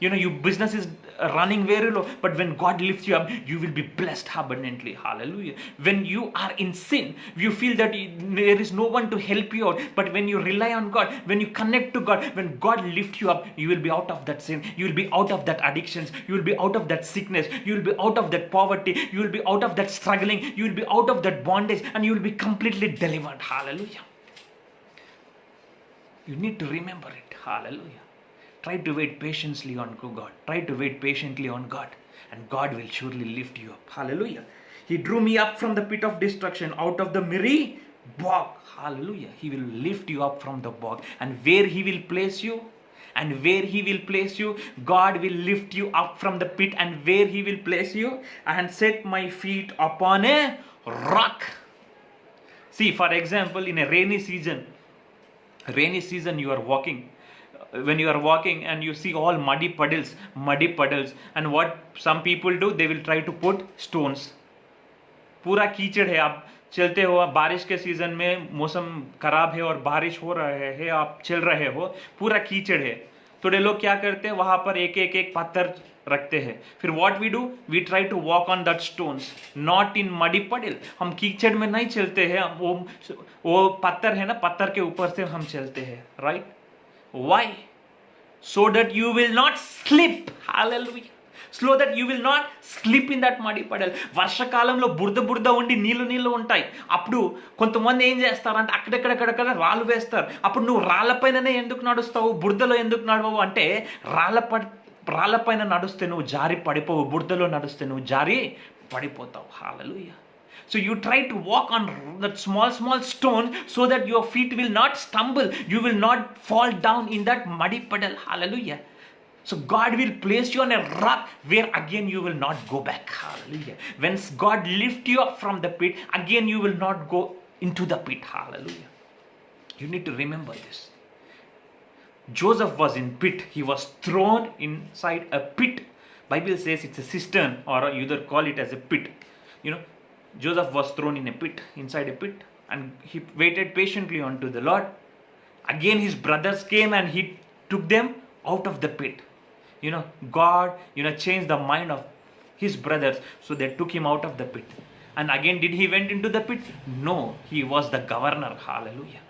Your business is running very low, but when God lifts you up, you will be blessed abundantly. Hallelujah. When you are in sin, you feel that there is no one to help you out, but when you rely on God, when you connect to God, when God lifts you up, you will be out of that sin. You will be out of that addictions. You will be out of that sickness. You will be out of that poverty. You will be out of that struggling. You will be out of that bondage, and you will be completely delivered. Hallelujah. You need to remember it. Hallelujah. Try to wait patiently on God. Try to wait patiently on God. And God will surely lift you up. Hallelujah. He drew me up from the pit of destruction, out of the miry bog. Hallelujah. He will lift you up from the bog. And where He will place you, God will lift you up from the pit. And where He will place you, and set my feet upon a rock. See, for example, in a rainy season, you are walking. When you are walking and you see all muddy puddles, and what some people do, they will try to put stones. पूरा कीचड़ है, आप चलते हो, बारिश के season में मौसम खराब है और बारिश हो रहा है, आप चल रहे हो, पूरा कीचड़ है, थोड़े लोग क्या करते हैं, वहां पर एक पत्थर रखते हैं. फिर what we do, we try to walk on that stones, not in muddy puddle. हम कीचड़ में नहीं चलते हैं, वो पत्थर है ना, पत्थर के ऊपर से हम चलते हैं. Right? Why? So that you will not slip. Hallelujah. So that you will not slip in that muddy puddle. వర్షకాలంలో బురద ఉండి నీళ్లు ఉంటాయి. అప్పుడు కొంతమంది ఏం చేస్తారంటే అక్కడెక్కడ రాళ్ళు వేస్తారు. అప్పుడు నువ్వు రాళ్ళపైననే ఎందుకు నడుస్తావు, బురదలో ఎందుకు నడవవు అంటే, రాళ్ళపైన నడుస్తే నువ్వు జారి పడిపోవు, బురదలో నడుస్తే నువ్వు జారి పడిపోతావు. హల్లెలూయా. So you try to walk on that small stone so that your feet will not stumble. You will not fall down in that muddy puddle. Hallelujah. So God will place you on a rock where again you will not go back. Hallelujah. When God lifts you up from the pit, again you will not go into the pit. Hallelujah. You need to remember this. Joseph was in pit. He was thrown inside a pit. Bible says it's a cistern, or you either call it as a pit. Joseph was thrown in a pit, inside a pit, and he waited patiently unto the Lord. Again his brothers came and he took them out of the pit. God, changed the mind of his brothers, so they took him out of the pit. And again, did he went into the pit? No, he was the governor. Hallelujah.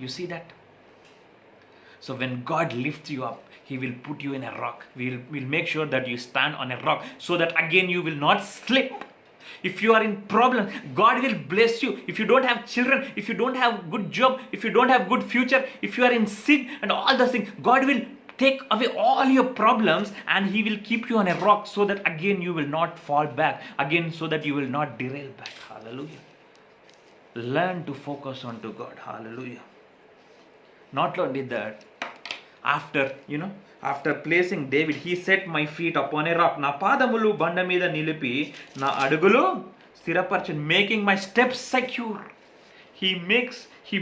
You see that? So when God lifts you up, He will put you in a rock. We'll make sure that you stand on a rock, so that again you will not slip. If you are in problem, God will bless you. If you don't have children, if you don't have good job, if you don't have good future, if you are in sin and all those things, God will take away all your problems and He will keep you on a rock, so that again you will not fall back again, so that you will not derail back. Hallelujah. Learn to focus on to God. Hallelujah. Not only that, after placing David, he set my feet upon a rock. నా పాదములు బండ మీద నిలిపి నా అడుగులు స్థిరపరచు, making my steps secure. He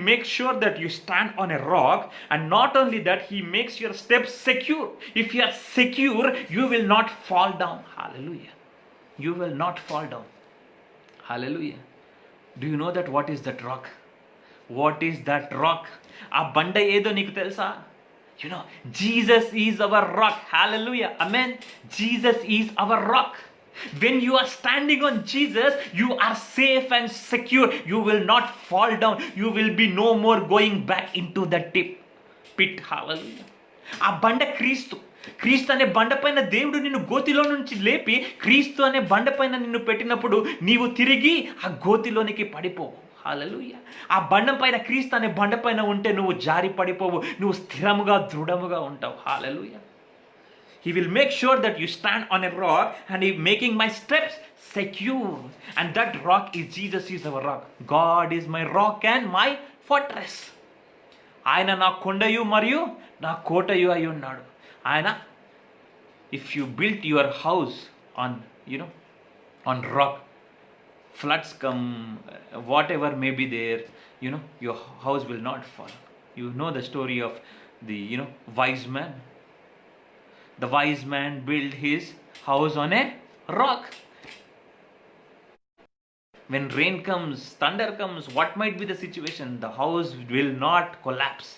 makes sure that you stand on a rock, and not only that, he makes your steps secure. If you are secure, you will not fall down. Hallelujah. You will not fall down. Hallelujah. Do you know that what is that rock? What is that rock? ఆ బండ ఏదో నీకు తెలుసా? Jesus is our rock. Hallelujah. Amen. Jesus is our rock. When you are standing on Jesus, you are safe and secure. You will not fall down. You will be no more going back into the pit. Hallelujah. ఆ బండ క్రీస్తు అనే బండ పైన దేవుడు నిన్ను గోతిలో నుంచి లేపి, క్రీస్తు అనే బండ పైన నిన్ను పెట్టినప్పుడు నీవు తిరిగి ఆ గోతిలోనికి పడిపోవు. హల్లెలూయా. ఆ బండ పైన, క్రీస్తు అనే బండ పైన ఉంటే నువ్వు జారి పడిపోవు, నువ్వు స్థిరముగా దృఢముగా ఉంటావు. హల్లెలూయా. He will make sure that you stand on a rock, and He making my steps secure. And that rock is Jesus is our rock. God is my rock and my fortress. ఆయన నా కొండయు మరియు నా కోటయు అయి ఉన్నాడు. ఆయన, if you built your house on rock, floods come, whatever may be there, your house will not fall. You know the story of the wise man. The wise man built his house on a rock. When rain comes, thunder comes, what might be the situation, the house will not collapse.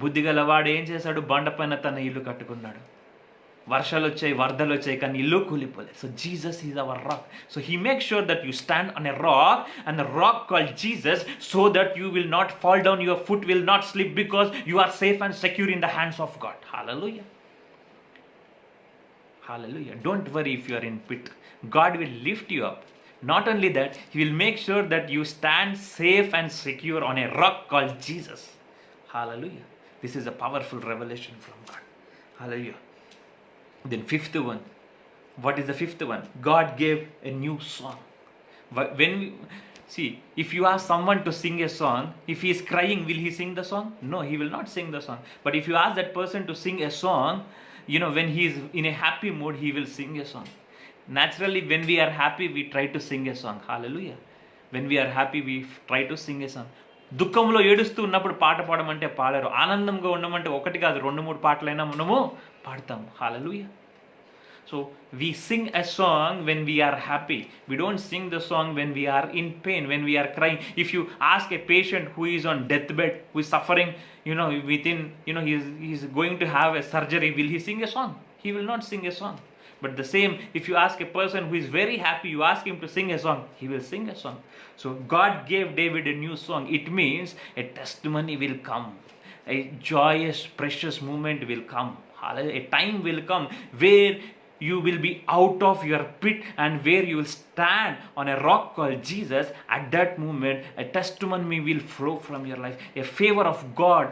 బుద్ధిగలవాడు ఏం చేశాడు? బండ పైన తన ఇల్లు కట్టుకున్నాడు. వర్షాలు వచ్చాయి, వరదలు వచ్చాయి, కానీ ఇల్లు కూలిపోలేదు. So Jesus is our rock. So he make sure that you stand on a rock, and the rock called Jesus, so that you will not fall down, your foot will not slip, because you are safe and secure in the hands of God. Hallelujah. Hallelujah. Don't worry if you are in pit. God will lift you up. Not only that, He will make sure that you stand safe and secure on a rock called Jesus. Hallelujah. This is a powerful revelation from God. Hallelujah. Then fifth one. What is the fifth one? God gave a new song. If you ask someone to sing a song, if he is crying, will he sing the song? No, he will not sing the song. But if you ask that person to sing a song, when he is in a happy mood, he will sing a song. Naturally, when we are happy, we try to sing a song. Hallelujah. When we are happy, we try to sing a song. దుఃఖంలో ఏడుస్తూ ఉన్నప్పుడు పాట పాడమంటే పాడరు. ఆనందంగా ఉండమంటే ఒకటి కాదు 2-3 పాటలైనా మనము పాడతాము. హల్లెలూయా. So we sing a song when we are happy. We don't sing the song when we are in pain, when we are crying. If you ask a patient who is on deathbed, who is suffering, he is going to have a surgery, will he sing a song? He will not sing a song. But the same, if you ask a person who is very happy, you ask him to sing a song, he will sing a song. So God gave David a new song. It means a testimony will come. A joyous, precious moment will come. A time will come where you will be out of your pit and where you will stand on a rock called Jesus. At that moment, a testimony will flow from your life. A favor of God.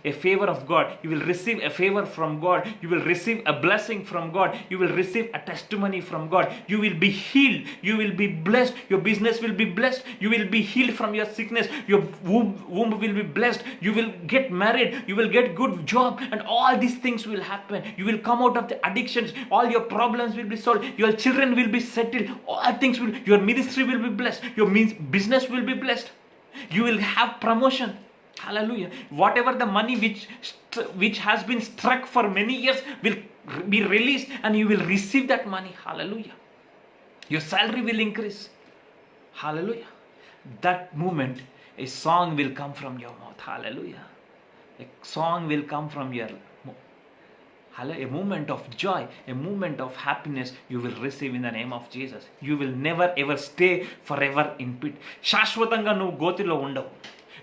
A favor of God. You will receive a favor from God. You will receive a blessing from God. You will receive a testimony from God. You will be healed. You will be blessed. Your business will be blessed. You will be healed from your sickness. Your womb will be blessed. You will get married. You will get good job. And all these things will happen. You will come out of the addictions. All your problems will be solved. Your children will be settled. All things will. Your ministry will be blessed. Your business will be blessed. You will have promotion. Hallelujah. Whatever the money which has been struck for many years will be released, and you will receive that money. Hallelujah. Your salary will increase. Hallelujah. That moment, a song will come from your mouth. Hallelujah. A song will come from your mouth. A moment of joy, a moment of happiness you will receive in the name of Jesus. You will never ever stay forever in pit. శాశ్వతంగా నువ్వు గోతిలో ఉండవు.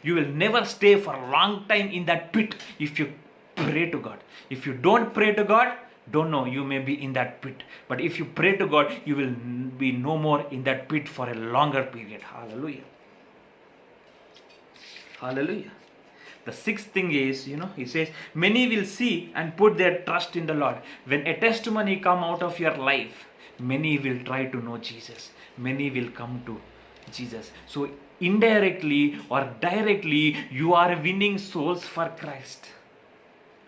You will never stay for a long time in that pit if you pray to God. If you don't pray to God, Don't know, you may be in that pit, but if you pray to God, you will be no more in that pit for a longer period. Hallelujah. Hallelujah. The sixth thing is, he says, many will see and put their trust in the Lord. When a testimony come out of your life, many will try to know Jesus. Many will come to Jesus. So indirectly or directly, you are winning souls for Christ.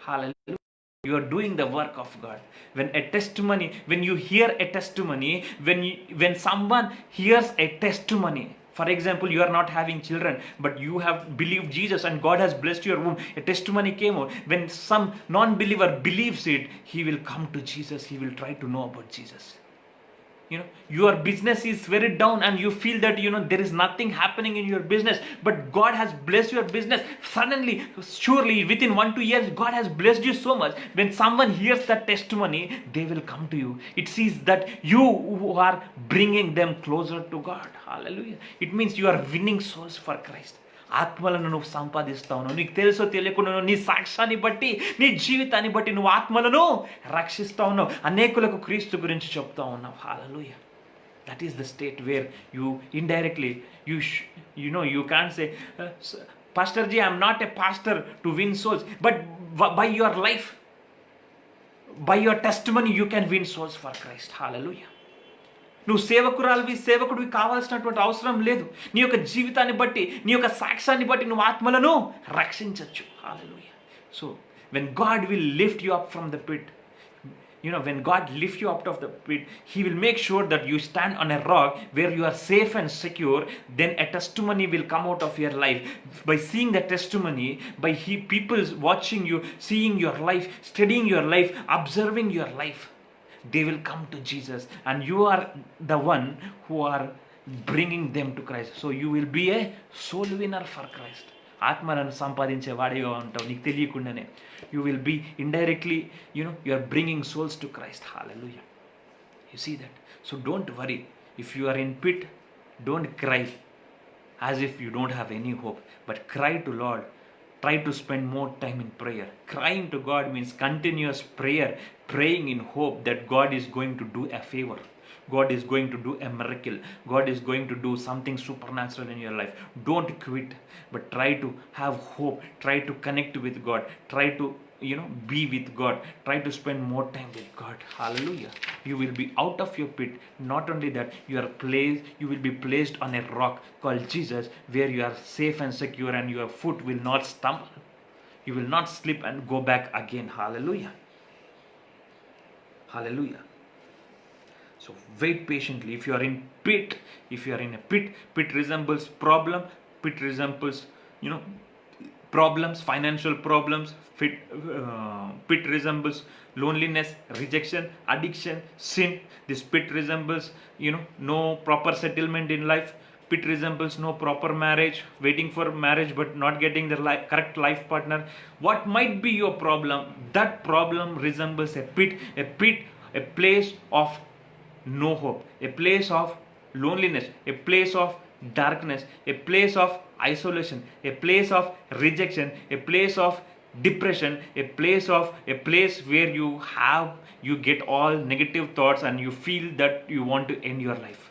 Hallelujah. You are doing the work of God. When you hear a testimony, when someone hears a testimony, for example, you are not having children, but you have believed Jesus and God has blessed your womb. A testimony came out. When some non-believer believes it, he will come to Jesus. He will try to know about Jesus. Your business is very down and you feel that there is nothing happening in your business, but God has blessed your business. Suddenly, surely within 1-2 years, God has blessed you so much. When someone hears that testimony, they will come to you. It sees that you are bringing them closer to God. Hallelujah. It means you are winning souls for Christ. ఆత్మలను నువ్వు సంపాదిస్తా ఉన్నావు. నీకు తెలుసో తెలియకుండా నీ సాక్ష్యాన్ని బట్టి, నీ జీవితాన్ని బట్టి నువ్వు ఆత్మలను రక్షిస్తా ఉన్నావు. అనేకులకు క్రీస్తు గురించి చెప్తా ఉన్నావు. హల్లెలూయా. That is the state where you indirectly, you can't say, Pastor Ji, I'm not a pastor to win souls, but by your life, by your testimony, you can win souls for Christ. Hallelujah. నువ్వు సేవకుడివి కావాల్సినటువంటి అవసరం లేదు. నీ యొక్క జీవితాన్ని బట్టి, నీ యొక్క సాక్ష్యాన్ని బట్టి నువ్వు ఆత్మలను రక్షించవచ్చు. Hallelujah. So when God will lift you up from the pit, when God lifts you out of the pit, He will make sure that you stand on a rock where you are safe and secure. Then a testimony will come out of your life. By seeing the testimony, by people watching you, seeing your life, studying your life, observing your life, they will come to Jesus, and you are the one who are bringing them to Christ. So you will be a soul winner for Christ. ఆత్మలను సంపాదించే వాడిగా ఉంటావు నీకు తెలియకుండానే. You will be indirectly, you are bringing souls to Christ. Hallelujah. You see that? So don't worry. If you are in pit, don't cry as if you don't have any hope, but cry to Lord. Try to spend more time in prayer. Crying to God means continuous prayer, praying in hope that God is going to do a favor. God is going to do a miracle. God is going to do something supernatural in your life. Don't quit, but try to have hope. Try to connect with God. Try to be with God. Try to spend more time with God. Hallelujah. You will be out of your pit. Not only that, you will be placed on a rock called Jesus, where you are safe and secure, and your foot will not stumble. You will not slip and go back again. Hallelujah. Hallelujah. So wait patiently. If you are in a pit resembles problem. Pit resembles problems, financial problems. Pit resembles loneliness, rejection, addiction, sin. This pit resembles no proper settlement in life. Pit resembles no proper marriage, waiting for marriage but not getting the correct life partner. What might be your problem? That problem resembles a pit, a place of no hope, a place of loneliness, a place of darkness, a place of isolation, a place of rejection, a place of depression, a place where you get all negative thoughts and you feel that you want to end your life.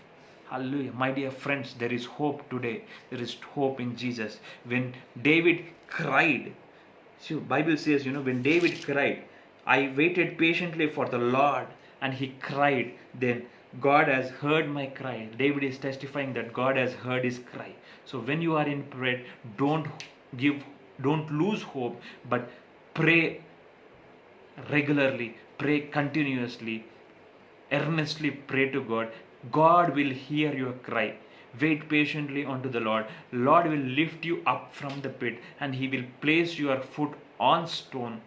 Hallelujah. My dear friends, there is hope today. There is hope in Jesus. When David cried, so Bible says, when David cried, I waited patiently for the Lord, and he cried. Then God has heard my cry. David is testifying that God has heard his cry. So when you are in prayer, don't lose hope, but pray regularly, pray continuously, earnestly pray to God. God will hear your cry. Wait patiently unto the Lord. Lord will lift you up from the pit, and He will place your foot on stone,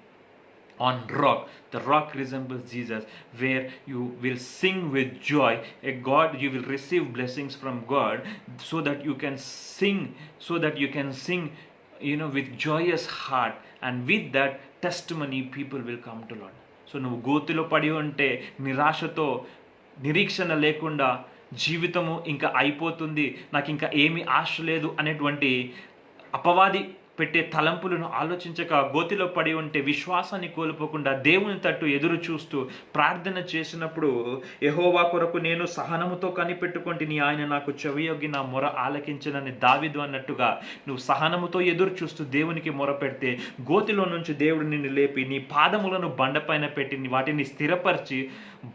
on rock. The rock resembles Jesus, where you will sing with joy. You will receive blessings from God, so that you can sing, with joyous heart, and with that testimony, people will come to Lord. So నువ్వు గోతిలో పడి ఉంటే, నిరాశతో, నిరీక్షణ లేకుండా, జీవితము ఇంకా అయిపోతుంది, నాకు ఇంకా ఏమీ ఆశ లేదు అనేటువంటి అపవాది పెట్టే తలంపులను ఆలోచించక గోతిలో పడి ఉంటే విశ్వాసాన్ని కోల్పోకుండా దేవుని తట్టు ఎదురు చూస్తూ ప్రార్థన చేసినప్పుడు యెహోవా కొరకు నేను సహనముతో కనిపెట్టుకొంటిని, ఆయన నాకు చెవియొగ్గి నా మొర ఆలకించనని దావీదు అన్నట్టుగా నువ్వు సహనముతో ఎదురు చూస్తూ దేవునికి మొర పెడితే గోతిలో నుంచి దేవుడు నిన్ను లేపి నీ పాదములను బండపైన పెట్టి వాటిని స్థిరపరిచి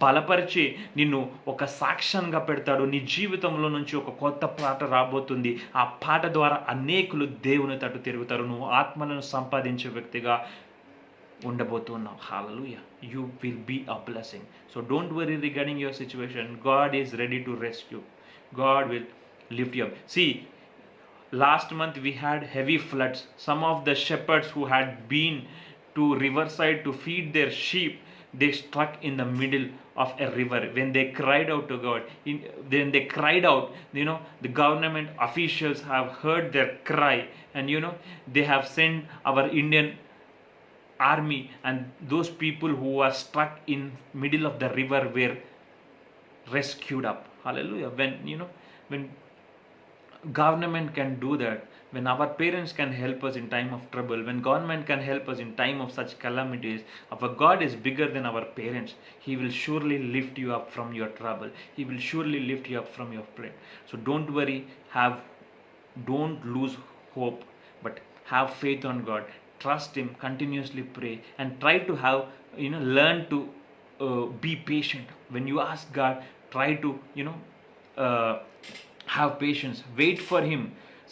బలపరిచి నిన్ను ఒక సాక్ష్యంగా పెడతాడు. నీ జీవితంలో నుంచి ఒక కొత్త పాట రాబోతుంది. ఆ పాట ద్వారా అనేకులు దేవుని తట్టు తిరుగుతారు. నువ్వు ఆత్మలను సంపాదించే వ్యక్తిగా ఉండబోతున్నావు. హల్లెలూయా. You will be a blessing. So don't worry regarding your situation. God is ready to rescue. God will lift you up. See, last month we had heavy floods. Some of the shepherds who had been to riverside to feed their sheep, they struck in the middle of a river. When they cried out to God, then they cried out, the government officials have heard their cry, and they have sent our Indian army, and those people who are stuck in middle of the river were rescued up. Hallelujah. When government can do that, when our parents can help us in time of trouble, when government can help us in time of such calamities, our God is bigger than our parents. He will surely lift you up from your trouble. He will surely lift you up from your pain. So don't worry, don't lose hope, but have faith on God. Trust Him, continuously pray, and try to learn to be patient. When you ask God, try to have patience, wait for Him.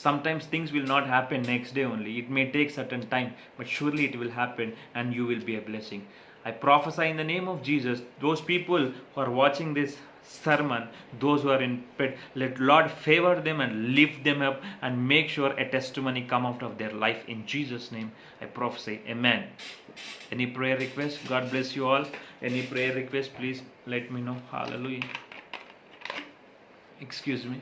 Sometimes things will not happen next day only. It may take certain time, but surely it will happen, and you will be a blessing. I prophesy in the name of Jesus, those people who are watching this sermon, those who are in pit, let Lord favor them and lift them up, and make sure a testimony come out of their life. In Jesus' name I prophesy. Amen. Any prayer request? God bless you all. Any prayer request, please let me know. Hallelujah. Excuse me.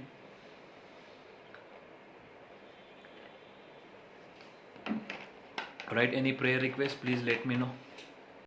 Right, any prayer request, please let me know.